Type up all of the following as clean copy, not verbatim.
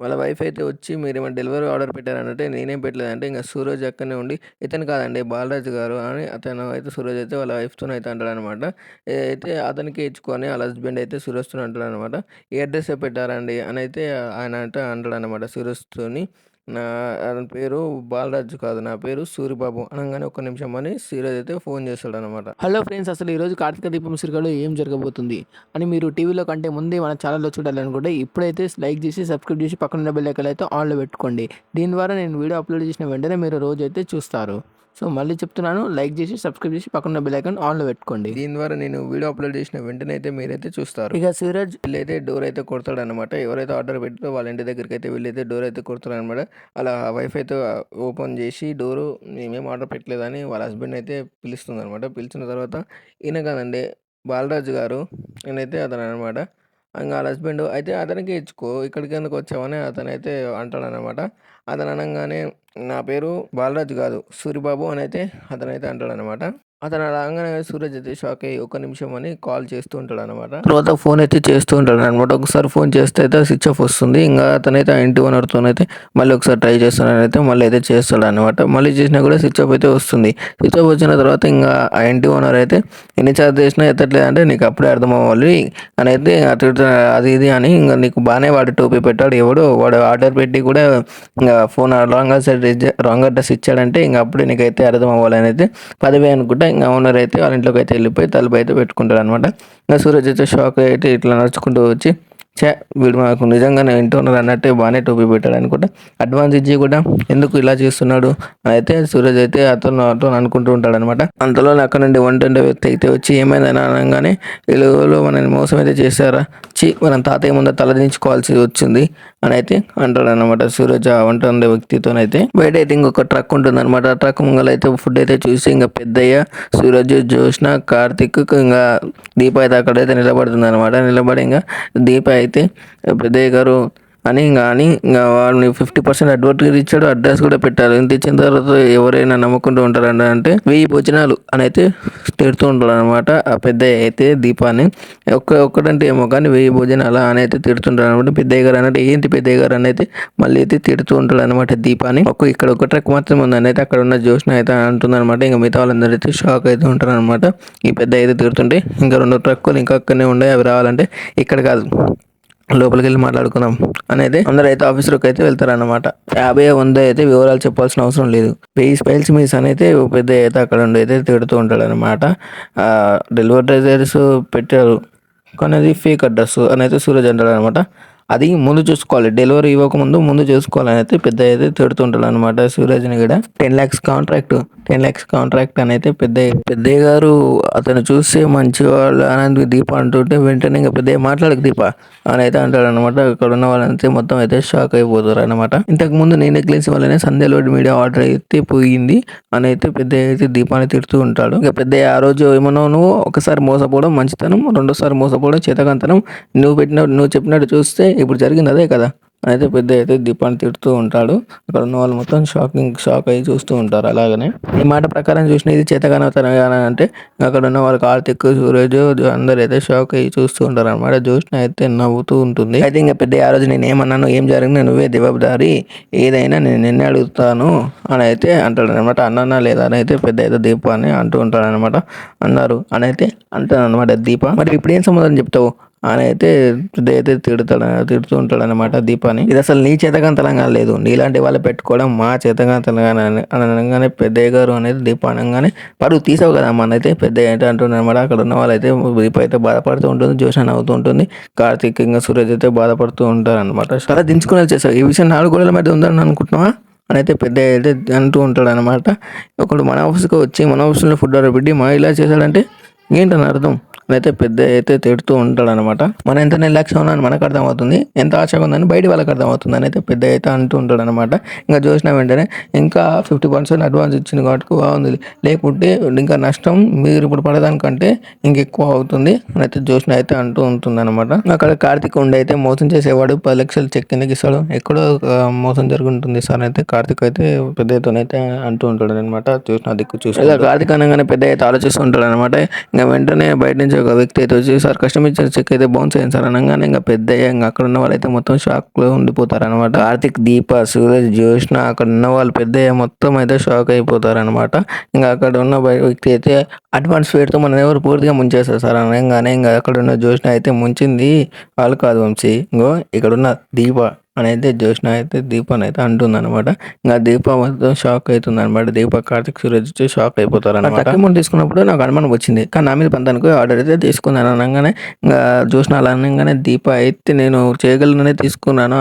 వాళ్ళ వైఫ్ అయితే వచ్చి మీరేమైనా డెలివరీ ఆర్డర్ పెట్టారనంటే, నేనేం పెట్టలేదంటే ఇంక సూరజ్ అక్కడనే ఉండి, ఇతను కాదండి బాలరాజు గారు అని అతను అయితే సూరజ్ అయితే వాళ్ళ వైఫ్‌తోనైతే అంటాడనమాట. అయితే అతనికే ఇచ్చుకొని ఆళ్ళ హస్బెండ్ అయితే సూరజ్‌తోని అంటాడనమాట. "ఏ అడ్రెస్సే పెట్టారండి" అనైతే ఆయన అంటే అంటాడనమాట సూరజ్‌తోని. నా ఆయన పేరు బాలరాజు కాదు. నా పేరు సూరిబాబు అనంగానే ఒక్క నిమిషం అని సూరజ్ అయితే ఫోన్ చేస్తాడనమాట. హలో ఫ్రెండ్స్, అసలు ఈరోజు కార్తీక దీపం సీరియల్‌లో ఏం జరగబోతుంది అని మీరు టీవీలో కంటే ముందే మన ఛానల్‌లో చూడాలనుకుంటే ఇప్పుడైతే లైక్ చేసి, సబ్స్క్రైబ్ చేసి పక్కనున్న బెల్ ఐకాన్ అయితే ఆన్‌లో పెట్టుకోండి. దీని ద్వారా నేను వీడియో అప్లోడ్ చేసిన వెంటనే మీరు రోజైతే చూస్తారు. సో, మళ్ళీ చెప్తున్నాను, లైక్ చేసి, సబ్స్క్రైబ్ చేసి పక్కనున్న బెల్ ఐకాన్ ఆన్‌లో పెట్టుకోండి. దీని ద్వారా నేను వీడియో అప్లోడ్ చేసిన వెంటనే అయితే మీరైతే చూస్తారు. ఇక సూరజ్ వీళ్ళైతే డోర్ అయితే కొడతాడనమాట. ఎవరైతే ఆర్డర్ పెట్టారో వాళ్ళ ఇంటి దగ్గరికైతే వీళ్ళైతే డోర్ అయితే కొడతారనమాట. అలా వైఫ్ అయితే ఓపెన్ చేసి డోరు మేమేం ఆర్డర్ పెట్టలేదని వాళ్ళ హస్బెండ్ అయితే పిలుస్తుందనమాట. పిలిచిన తర్వాత ఈయన కాదండి బాలరాజు గారు, ఈయనైతే అతననమాట. ఇంగ ఆళ్ళ హస్బెండ్ అయితే అతనికే ఇచ్చుకో ఇక్కడికెందుకు వచ్చావని అతనైతే అంటాడనమాట. అతను అనంగానే నా పేరు బాలరాజు గాదు సూరిబాబు అనైతే అతనైతే అంటాడనమాట. అతను అలా అనగానే సూరజ్ అయితే షాక్ అయ్యి ఒక్క నిమిషం అని కాల్ చేస్తూ ఉంటాడనమాట. తర్వాత ఫోన్ అయితే చేస్తూ ఉంటాడనమాట. ఒకసారి ఫోన్ చేస్తే అయితే స్విచ్ ఆఫ్ వస్తుంది. ఇంగా అతనైతే ఆ ఇంటి ఓనర్‌తోనైతే మళ్ళీ ఒకసారి ట్రై చేస్తాననైతే మళ్ళీ అయితే చేస్తాడనమాట. మళ్ళీ చేసినా కూడా స్విచ్ ఆఫ్ అయితే వస్తుంది. స్విచ్ ఆఫ్ వచ్చిన తర్వాత ఇంగా ఆ ఇంటి ఓనర్ అయితే ఎన్ని సార్లు చేసినా ఎత్తట్లేదంటే నీకు అప్పుడే అర్థమవ్వాలి అనైతే తిడతాడు. అది ఇది అని ఇంగ నీకు బానే వాడు టోపీ పెట్టాడు ఎవడు వాడు ఆర్డర్ పెట్టి కూడా ఇంగ ఫోన్ రాంగ్ అడ్రస్ ఇచ్చాడంటే ఇంగ అప్పుడే నీకైతే అర్థమవ్వాలి అనైతే 10,000 అనుకుంటా ఇంగ ఓనర్ అయితే వాళ్ళ ఇంట్లోకి అయితే వెళ్ళిపోయి తలుపు అయితే పెట్టుకుంటాడనమాట. ఇంగ సూరజ్ అయితే షాక్ అయితే ఇట్లా నడుచుకుంటూ వచ్చి వీడు మాకు నిజంగానే ఇంటి ఓనర్ అన్నట్టే బానే టోపీ పెట్టాడు అనుకుంటా. అడ్వాన్స్ ఇచ్చి కూడా ఎందుకు ఇలా చేస్తున్నాడు అయితే సూరజ్ అయితే అతను అనుకుంటూ ఉంటాడనమాట. అంతలోనే అక్కడ నుండి వంటుండే వ్యక్తి అయితే వచ్చి ఏమైందని అనగానే వీళ్ళు మనల్ని మోసం అయితే చేశారా, మనం తాతయ్య ముందు తలదించుకోవాల్సి వచ్చింది అని అయితే అంటాడనమాట సూరజ్ ఆ వంట ఉండే వ్యక్తితోనైతే. బయట అయితే ఇంకొక ట్రక్ ఉంటుందన్నమాట. ఆ ట్రక్ ముంగల అయితే ఫుడ్ అయితే చూసి ఇంకా పెద్దయ్య, సూరజ్, జ్యోష్న, కార్తిక్ ఇంకా దీప అయితే అక్కడైతే నిలబడుతుంది అనమాట. నిలబడి ఇంకా దీప అయితే పెద్దయ్య గారు అని ఇంకా వాళ్ళని 50% అడ్వర్టైజ్ ఇచ్చాడు. అడ్రస్ కూడా పెట్టారు. ఇంత ఇచ్చిన తర్వాత ఎవరైనా నమ్ముకుంటూ ఉంటారంట అంటే 1000 భోజనాలు అని అయితే తిడుతూ ఉంటాడు అనమాట. ఆ పెద్దయ్య అయితే దీపాన్ని ఒక్కడంటే ఏమో కానీ 1000 భోజనాలు అని అయితే తిడుతుంటాడు అనమాట. పెద్దయ్య గారు అన్నట్టు ఏంటి పెద్దయ్య గారు అని అయితే మళ్ళీ అయితే తిడుతూ ఉంటాడు అనమాట దీపాన్ని. ఇక్కడ ఒక ట్రక్ మాత్రం ఉందని అయితే అక్కడ ఉన్న జ్యోష్న అయితే అంటుంది అనమాట. ఇంకా మిగతా వాళ్ళందరూ అయితే షాక్ అయితే ఉంటారు అనమాట. ఈ పెద్ద అయితే తిడుతుంటే ఇంకా 2 ట్రక్కులు ఇంకా అక్కడనే ఉన్నాయి, అవి రావాలంటే ఇక్కడ కాదు లోపలికి వెళ్ళి మాట్లాడుకుందాం అనేది అందరూ అయితే ఆఫీస్లోకి అయితే వెళ్తారన్నమాట. 50 100 అయితే వివరాలు చెప్పాల్సిన అవసరం లేదు. 1000 స్పైల్స్ మిస్ అని అయితే పెద్ద అయితే అక్కడ ఉండి అయితే తిడుతూ ఉంటాడు అనమాట. డెలివరీస్ పెట్టారు కానీ అది ఫేక్ అడ్రస్ అని అయితే సూరజ్ అంటాడు అనమాట. అది ముందు చూసుకోవాలి, డెలివరీ ఇవ్వకముందు ముందు చూసుకోవాలని అయితే పెద్ద అయితే తిడుతుంటాడు అనమాట సూరజ్ని కూడా. 10 lakhs కాంట్రాక్ట్ అని అయితే పెద్దయ్య గారు అతను చూస్తే మంచివాళ్ళు అని దీప అంటుంటే వెంటనే ఇంకా పెద్దయ్య మాట్లాడక దీప అని అయితే అంటాడు అనమాట. అక్కడ ఉన్న వాళ్ళంతా మొత్తం అయితే షాక్ అయిపోతారు అనమాట. ఇంతకు ముందు నేను నెక్లెస్ వల్లనే సంధ్యలోడ్ మీడియా ఆర్డర్ అయితే పోయింది అని అయితే పెద్దయ్య అయితే దీపాన్ని తిడుతూ ఉంటాడు. ఇంకా పెద్దయ్య ఆ రోజు ఏమన్నావు నువ్వు, ఒకసారి మోసపోవడం మంచితనం, రెండోసారి మోసపోవడం చేతకంతనం, నువ్వు చెప్పినట్టు చూస్తే ఇప్పుడు జరిగింది అదే కదా అయితే పెద్ద అయితే దీపాన్ని తిడుతూ ఉంటాడు. అక్కడ ఉన్న వాళ్ళు మొత్తం షాక్ అయ్యి చూస్తూ ఉంటారు. అలాగనే ఈ మాట ప్రకారం చూసిన ఇది చేతగానతనం అంటే అక్కడ ఉన్న వాళ్ళు కార్తిక్, సూరజ్ అందరు అయితే షాక్ అయ్యి చూస్తూ ఉంటారు అనమాట. జ్యోష్న అయితే నవ్వుతూ ఉంటుంది. అయితే ఇంకా పెద్ద ఆ రోజు నేను ఏమన్నాను, ఏం జరిగింది నువ్వే జవాబుదారి, ఏదైనా నేను నిన్నే అడుగుతాను అని అయితే అంటాడు అనమాట. అన్నా లేదా అని అయితే పెద్ద అయితే దీప అని అంటూ ఉంటాడు అనమాట. అన్నారు అని అయితే అంటాడు అనమాట దీప. మరి ఇప్పుడు ఏం సమాధానం చెప్తావు అని అయితే తిడుతూ ఉంటాడు అనమాట దీపాని. ఇది అసలు నీ చేతకంతలంగా లేదు, నీలాంటి వాళ్ళు పెట్టుకోవడం మా చేతకంతలంగా అనగానే పెద్దయ్య గారు అనేది దీప అనగానే పరువు తీసావు కదా అమ్మ అయితే పెద్ద ఏంటి అంటున్నారు అనమాట. అక్కడ ఉన్న వాళ్ళైతే దీప అయితే బాధపడుతూ ఉంటుంది, జోషన్ అవుతూ ఉంటుంది, కార్తీక్ ఇంకా సూరజ్ అయితే బాధపడుతూ ఉంటారు అనమాట. చాలా దించుకుని వచ్చేసావు, ఈ విషయం 4 గోడల మధ్య ఉందని అనుకుంటున్నావా అని అయితే పెద్ద అయితే అంటూ ఉంటాడు అనమాట. ఒకడు మన ఆఫీస్కి వచ్చి మన ఆఫీస్లో ఫుడ్ ఆర్డర్ పెట్టి మా ఇలా చేశాడంటే ఏంటని అర్థం అయితే పెద్ద అయితే తిడుతూ ఉంటాడు అనమాట. మనం ఎంత నిర్లక్ష్యం ఉన్నాను మనకు అర్థమవుతుంది, ఎంత ఆశగా ఉందని బయట వాళ్ళకి అర్థమవుతుంది అని అయితే పెద్ద అయితే అంటూ ఉంటాడు అనమాట. ఇంకా చూసిన వెంటనే ఇంకా 50% అడ్వాన్స్ ఇచ్చింది కాబట్టి బాగుంది, లేకుంటే ఇంకా నష్టం మీరు ఇప్పుడు పడదానికంటే ఇంకెక్కువ అవుతుంది అని అయితే జోష్న అయితే అంటూ ఉంటుంది అనమాట. అక్కడ కార్తిక్ ఉండి అయితే మోసం చేసేవాడు 10 లక్షలు చెక్ కిందకి ఇస్తాడు, ఎక్కడో మోసం జరుగుతుంది సార్ అయితే కార్తిక్ అయితే పెద్దతోనైతే అంటూ ఉంటాడు అనమాట. చూసిన దిక్కు చూసి ఇలా కార్తిక్ అనగానే పెద్ద అయితే ఆలోచిస్తూ ఉంటాడు అనమాట. ఇంకా వెంటనే బయట నుంచి నుంచి ఒక వ్యక్తి అయితే వచ్చి సార్ కస్టమర్ ఇచ్చిన చెక్ అయితే బౌన్స్ అయింది సార్ అనగానే ఇంకా పెద్దయ్య ఇంకా అక్కడ ఉన్న వాళ్ళైతే మొత్తం షాక్లో ఉండిపోతారు అనమాట. కార్తిక్, దీప, సూరజ్, జ్యోష్న అక్కడ ఉన్న వాళ్ళు పెద్దయ్య మొత్తం అయితే షాక్ అయిపోతారు అనమాట. ఇంకా అక్కడ ఉన్న వ్యక్తి అయితే అడ్వాన్స్ ఫేర్తో మన ఎవరు పూర్తిగా ముంచేస్తారు సార్ అనగానే ఇంకా అక్కడ ఉన్న జ్యోష్న అయితే ముంచింది వాళ్ళు కాదు వంశీ, ఇంకో ఇక్కడున్న దీప అని అయితే జ్యోష్న అయితే దీపని అయితే అంటుంది అనమాట. ఇంకా దీప మొత్తం షాక్ అవుతుంది అనమాట. దీప, కార్తిక్, సూరజ్ వచ్చి షాక్ అయిపోతారు అనమాట. అమౌంట్ తీసుకున్నప్పుడు నాకు అనుమానం వచ్చింది, కానీ నా మీద పంతానికి ఆర్డర్ అయితే తీసుకున్నాను అనగానే ఇంకా జ్యోష్న అలా అనగానే దీప అయితే నేను చేయగలననే తీసుకున్నాను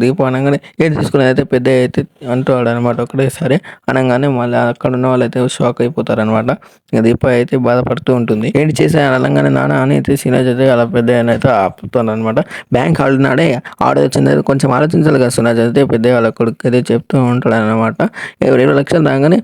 దీప అనగానే ఏంటి తీసుకున్నది అయితే పెద్ద అయితే అంటాడు అనమాట ఒకటేసారి. అనగానే మళ్ళీ అక్కడ ఉన్న వాళ్ళు అయితే షాక్ అయిపోతారు అనమాట. ఇంకా దీప అయితే బాధపడుతూ ఉంటుంది. ఏంటి చేశాను అనగానే నాన్న అని అయితే సినాజ్ అయితే అలా పెద్ద అయితే ఆపుతాను అనమాట. బ్యాంక్ హాలిడే నాడే ఆర్డర్ వచ్చింది, కొంచెం ఆలోచించాలి కదా సినాజ్ అయితే పెద్ద వాళ్ళ కొడుకు అయితే చెప్తూ ఉంటాడు అనమాట. 20 లక్షలు రాగానే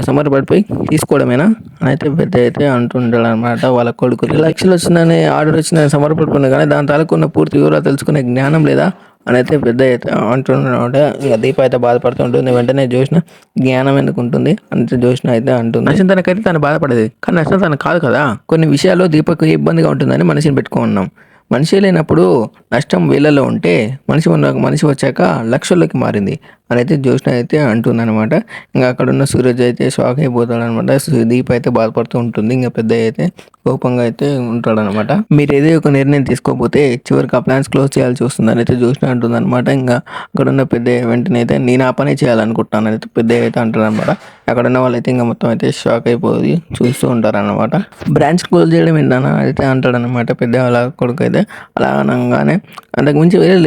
సమరపడిపోయి తీసుకోవడమేనా అని అయితే పెద్ద అయితే అంటుంటాడు అనమాట వాళ్ళ కొడుకు. 2 లక్షలు వచ్చిందని ఆర్డర్ వచ్చిందని సమరపడిపోయింది, కానీ దాని తాలూకున్న పూర్తి వివరాలు తెలుసుకునే జ్ఞానం లేదా అని అయితే పెద్ద అయితే అంటున్నాడు. ఇక దీప అయితే బాధపడుతూ ఉంటుంది. వెంటనే జ్యోష్న జ్ఞానం ఎందుకు ఉంటుంది అంటే జ్యోష్న అయితే అంటుంది, నష్టం తనకైతే తను బాధపడేది, కానీ నష్టం తనకు కాదు కదా. కొన్ని విషయాల్లో దీపకు ఇబ్బందిగా ఉంటుందని మనిషిని పెట్టుకున్నాం. మనిషి లేనప్పుడు నష్టం వేలలో ఉంటే మనిషి వచ్చాక లక్షల్లోకి మారింది అని అయితే జ్యోష్న అయితే అంటుందన్నమాట. ఇంకా అక్కడ ఉన్న సూరజ్ అయితే షాక్ అయిపోతాడు అనమాట. దీప అయితే బాధపడుతూ ఉంటుంది. ఇంకా పెద్ద అయితే కోపంగా అయితే ఉంటాడనమాట. మీరు ఏదో ఒక నిర్ణయం తీసుకోకపోతే చివరికి ఆ ప్లాన్స్ క్లోజ్ చేయాల్సి వస్తుందని అయితే జ్యోష్న అంటుందన్నమాట. ఇంకా అక్కడ ఉన్న పెద్ద వెంటనే అయితే నేను ఆ పనే చేయాలనుకుంటున్నాను అయితే పెద్ద అయితే అంటారనమాట. అక్కడ ఉన్న వాళ్ళైతే ఇంకా మొత్తం అయితే షాక్ అయిపోయి చూస్తూ ఉంటారనమాట. బ్రాంచ్ క్లోజ్ చేయడం ఏంటన్నా అయితే అంటాడనమాట పెద్ద వాళ్ళ కొడుకు అయితే. అలా అనగానే అంతకు మించి వేరే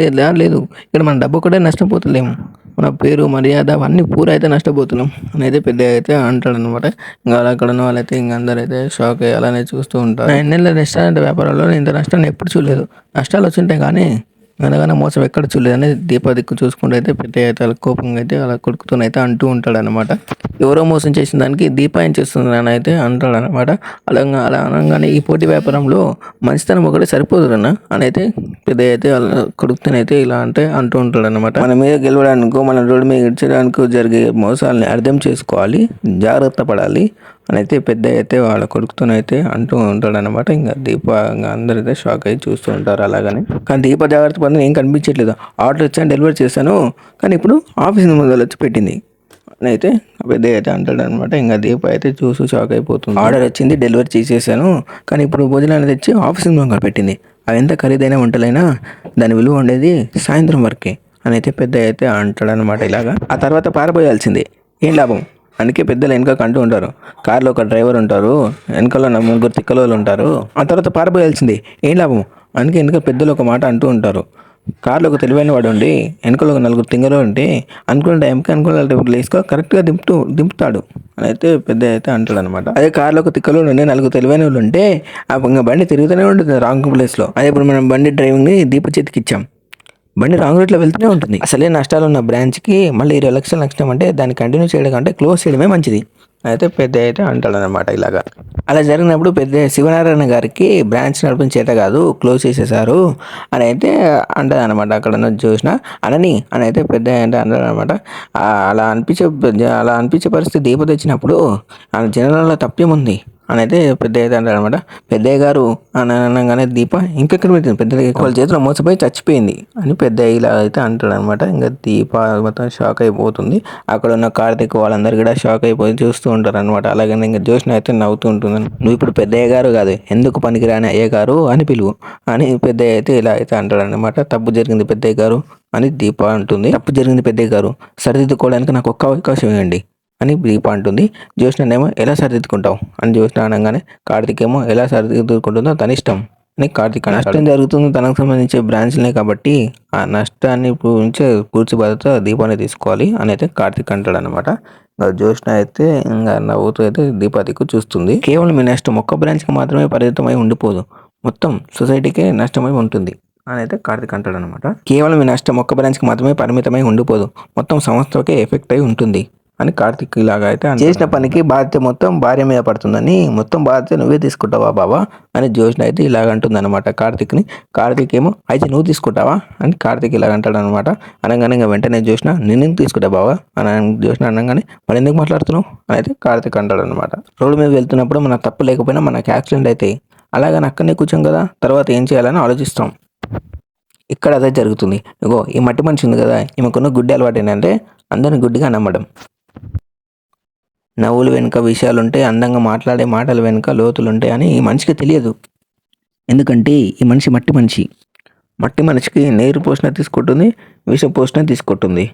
లేదు, ఇక్కడ మన డబ్బు కూడా నష్టపోతలేము, మన పేరు మర్యాద అవన్నీ పూర అయితే నష్టపోతున్నాం అని అయితే పెద్ద అయితే అంటాడనమాట. ఇంకా అక్కడ ఉన్న వాళ్ళైతే ఇంక అందరైతే షాక్ అయ్యి అలానే చూస్తూ ఉంటారు. 9 నెలల రెస్టారెంట్ వ్యాపారంలో ఇంత నష్టాన్ని ఎప్పుడు చూడలేదు, నష్టాలు వచ్చుంటాయి కానీ అనగానే మోసం ఎక్కడ చూడలేదు అనేది దీప దిక్కు చూసుకుంటూ అయితే పెద్ద అయితే అలా కోపంగా అయితే అలా కొడుకుతూనైతే అంటూ ఉంటాడు అనమాట. ఎవరో మోసం చేసిన దానికి దీప ఏం చేస్తుంది అని అయితే అంటాడు అనమాట. అలా అనగానే ఈ పోటీ వ్యాపారంలో మంచితనం ఒకటి సరిపోదురన్న అని అయితే పెద్ద అయితే అలా కొడుకుతూనైతే ఇలా అంటే అంటూ ఉంటాడు అనమాట. మన మీద గెలవడానికో మన రోడ్డు మీద ఇచ్చడానికో జరిగే మోసాలని అర్థం చేసుకోవాలి, జాగ్రత్త పడాలి అని అయితే పెద్ద అయితే వాళ్ళ కొడుకుతోనైతే అంటూ ఉంటాడు అనమాట. ఇంకా దీప అందరైతే షాక్ అయ్యి చూస్తూ ఉంటారు అలాగని. కానీ దీప జాగ్రత్త పడిన ఏం కనిపించట్లేదు, ఆర్డర్ వచ్చాను డెలివరీ చేశాను కానీ ఇప్పుడు ఆఫీస్ ముందర వచ్చి పెట్టింది అని అయితే పెద్ద అయితే అంటాడు అనమాట. ఇంకా దీప అయితే చూసి షాక్ అయిపోతుంది. ఆర్డర్ వచ్చింది డెలివరీ చేసేసాను కానీ ఇప్పుడు భోజనాన్ని తెచ్చి ఆఫీస్ ముందర పెట్టింది, అవి ఎంత ఖరీదైన వంటలైనా దాని విలువ ఉండేది సాయంత్రం వరకే అని అయితే పెద్ద అయితే అంటాడు అనమాట. ఇలాగా ఆ తర్వాత పారిపోయాల్సిందే, ఏం లాభం, అందుకే పెద్దలు వెనక అంటూ ఉంటారు, కార్లో ఒక డ్రైవర్ ఉంటారు, వెనకలో 3 తిక్కలోళ్ళు ఉంటారు, ఆ తర్వాత పారిపోయాల్సింది ఏం లాభం, అందుకే వెనక పెద్దలు ఒక మాట అంటూ ఉంటారు, కార్లో ఒక తెలివైన వాడు ఉండి వెనకలో ఒక 4 తింగలో ఉంటే అనుకున్న టైంకి అనుకున్న ప్లేస్గా కరెక్ట్గా దింపుతాడు అని అయితే పెద్ద అయితే అంటాడు అనమాట. అదే కార్లో ఒక తిక్కలో ఉండి 4 తెలివైన వాళ్ళు ఉంటే ఆ బండి తిరుగుతూనే ఉంటుంది రాంగ్ ప్లేస్లో. అదే ఇప్పుడు మనం బండి డ్రైవింగ్ని దీప చేతికి ఇచ్చాం, బండి రాంగ్ రూట్లో వెళ్తూనే ఉంటుంది. అసలే నష్టాలు ఉన్న బ్రాంచ్కి మళ్ళీ 20 లక్షలు నష్టం అంటే దాన్ని కంటిన్యూ చేయడం కంటే క్లోజ్ చేయడమే మంచిది అయితే పెద్ద అయితే అంటాడు అనమాట. ఇలాగా అలా జరిగినప్పుడు పెద్ద శివనారాయణ గారికి బ్రాంచ్ నడపడం చేత కాదు, క్లోజ్ చేసేసారు అని అయితే అంటది అనమాట. అక్కడ చూసిన అని అయితే పెద్ద అంటే అంటాడు అనమాట. అలా అనిపించే పరిస్థితి దీప తెచ్చినప్పుడు ఆ జనాలలో తప్పేముంది అని అయితే పెద్ద అయితే అంటాడు అనమాట. పెద్దయ్య గారు అని అనగానే దీప ఇంకెక్కడ పెట్టింది, పెద్ద వాళ్ళ చేతిలో మోసపోయి చచ్చిపోయింది అని పెద్ద ఇలా అయితే అంటాడు అనమాట. ఇంకా దీప మొత్తం షాక్ అయిపోతుంది. అక్కడ ఉన్న కార్తీక్ వాళ్ళందరూ కూడా షాక్ అయిపోయి చూస్తూ ఉంటారు అనమాట. అలాగే ఇంకా జ్యోష్న అయితే నవ్వుతూ ఉంటుంది. నువ్వు ఇప్పుడు పెద్దయ్య గారు కాదు, ఎందుకు పనికిరాని అయ్య గారు అని పిలువు అని పెద్దయ్య అయితే ఇలా అయితే అంటాడు అనమాట. తప్పు జరిగింది పెద్దయ్య గారు అని దీప అంటుంది. తప్పు జరిగింది పెద్దయ్య గారు, సరిదిద్దుకోవడానికి నాకు ఒక్క అవకాశం ఇవ్వండి అని దీప అంటుంది. జ్యోష్నేమో ఎలా సరిదిద్దుకుంటావు అని జ్యోష్న అనగానే కార్తీక్ ఏమో ఎలా సరిదిద్దుకుంటుందో తన ఇష్టం అని కార్తీక్. నష్టం జరుగుతుంది తనకు సంబంధించే బ్రాంచ్లే కాబట్టి ఆ నష్టాన్ని నుంచే పూర్తి బాధ్యత దీపాన్ని తీసుకోవాలి అని అయితే కార్తీక్ అంటాడు అనమాట. జ్యోష్న అయితే ఇంకా నవ్వుతూ అయితే దీపాదికు చూస్తుంది. కేవలం ఈ నష్టం ఒక్క బ్రాంచ్కి మాత్రమే పరిమితమై ఉండిపోదు, మొత్తం సొసైటీకే నష్టమై ఉంటుంది అని అయితే కార్తీక్ అంటాడు అనమాట. కేవలం ఈ నష్టం ఒక్క బ్రాంచ్కి మాత్రమే పరిమితమై ఉండిపోదు, మొత్తం సంస్థకే ఎఫెక్ట్ అయి ఉంటుంది అని కార్తీక్ ఇలాగా అయితే చేసిన పనికి బాధ్యత మొత్తం భార్య మీద పడుతుందని, మొత్తం బాధ్యత నువ్వే తీసుకుంటావా బాబా అని జ్యోష్న అయితే ఇలాగ అంటుంది అనమాట కార్తీక్ని. కార్తీక్ ఏమో అయితే నువ్వు తీసుకుంటావా అని కార్తీక్ ఇలాగ అంటాడు అనమాట. అనగానే ఇంకా వెంటనే జ్యోష్న నేను తీసుకుంటా బావా అని జ్యోష్న అనగానే మరి ఎందుకు మాట్లాడుతున్నావు అని అయితే కార్తీక్ అంటాడు అనమాట. రోడ్డు మీద వెళ్తున్నప్పుడు మన తప్పు లేకపోయినా మనకు యాక్సిడెంట్ అయితే అలాగని అక్కడనే కూర్చోం కదా, తర్వాత ఏం చేయాలని ఆలోచిస్తాం. ఇక్కడ అదే జరుగుతుంది. ఇగో ఈ మట్టి మనిషి ఉంది కదా, ఈమెకున్న గుడ్డి అలవాటు ఏంటంటే అందరిని గుడ్డిగా నమ్మడం. నవ్వులు వెనుక విషయాలుంటాయి, అందంగా మాట్లాడే మాటల వెనుక లోతులుంటాయి అని ఈ మనిషికి తెలియదు. ఎందుకంటే ఈ మనిషి మట్టి మనిషి. మట్టి మనిషికి నీరు పోసినా తీసుకుంటుంది, విషం పోసినా తీసుకుంటుంది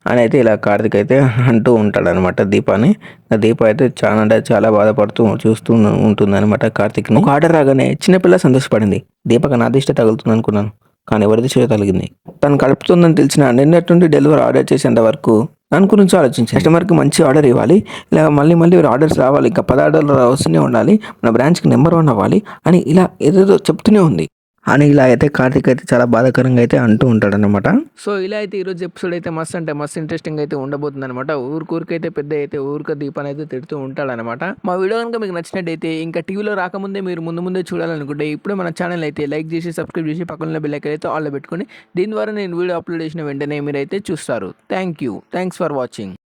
అని అయితే ఇలా కార్తీక్ అయితే అంటూ ఉంటాడనమాట దీపాని. ఆ దీప అయితే చాలా అంటే చాలా బాధపడుతూ చూస్తూ ఉంటుంది అనమాట కార్తీక్ని. ఒక ఆర్డర్ రాగానే చిన్నపిల్ల సంతోషపడింది. దీపక నా దిష్టి తగులుతుంది అనుకున్నాను, కానీ ఎవరి దిష్టి తగిలింది. తను కలుపుతుందని తెలిసిన నిన్నటి నుండి డెలివరీ ఆర్డర్ చేసేంత వరకు దాని గురించి ఆలోచించాను. కస్టమర్కి మంచి ఆర్డర్ ఇవ్వాలి, ఇలా మళ్ళీ మళ్ళీ ఆర్డర్స్ రావాలి, ఇంకా 10 ఆర్డర్లు వస్తూనే ఉండాలి, మన బ్రాంచ్కి నెంబర్ 1 అవ్వాలి అని ఇలా ఏదేదో చెప్తూనే ఉంది అని ఇలా అయితే కార్తీక్ అయితే చాలా బాధాకరంగా అయితే అంటూ ఉంటాడనమాట. సో ఇలా అయితే ఈరోజు ఎపిసోడ్ అయితే మస్తు అంటే మస్తు ఇంట్రెస్టింగ్ అయితే ఉండబోతుంది అనమాట. ఊరికైతే పెద్ద అయితే ఊరిక దీపాన్ని అయితే తిడుతూ ఉంటాడనమాట. మా వీడియో కనుక మీకు నచ్చినట్టయితే ఇంకా టీవీలో రాకముందే మీరు ముందే చూడాలనుకుంటే ఇప్పుడే మన ఛానల్ అయితే లైక్ చేసి సబ్స్క్రైబ్ చేసి పక్కన బెల్ ఐకాన్ అయితే ఆల్లో పెట్టుకొని దీని ద్వారా నేను వీడియో అప్లోడ్ చేసిన వెంటనే మీరైతే చూస్తారు. Thanks for watching.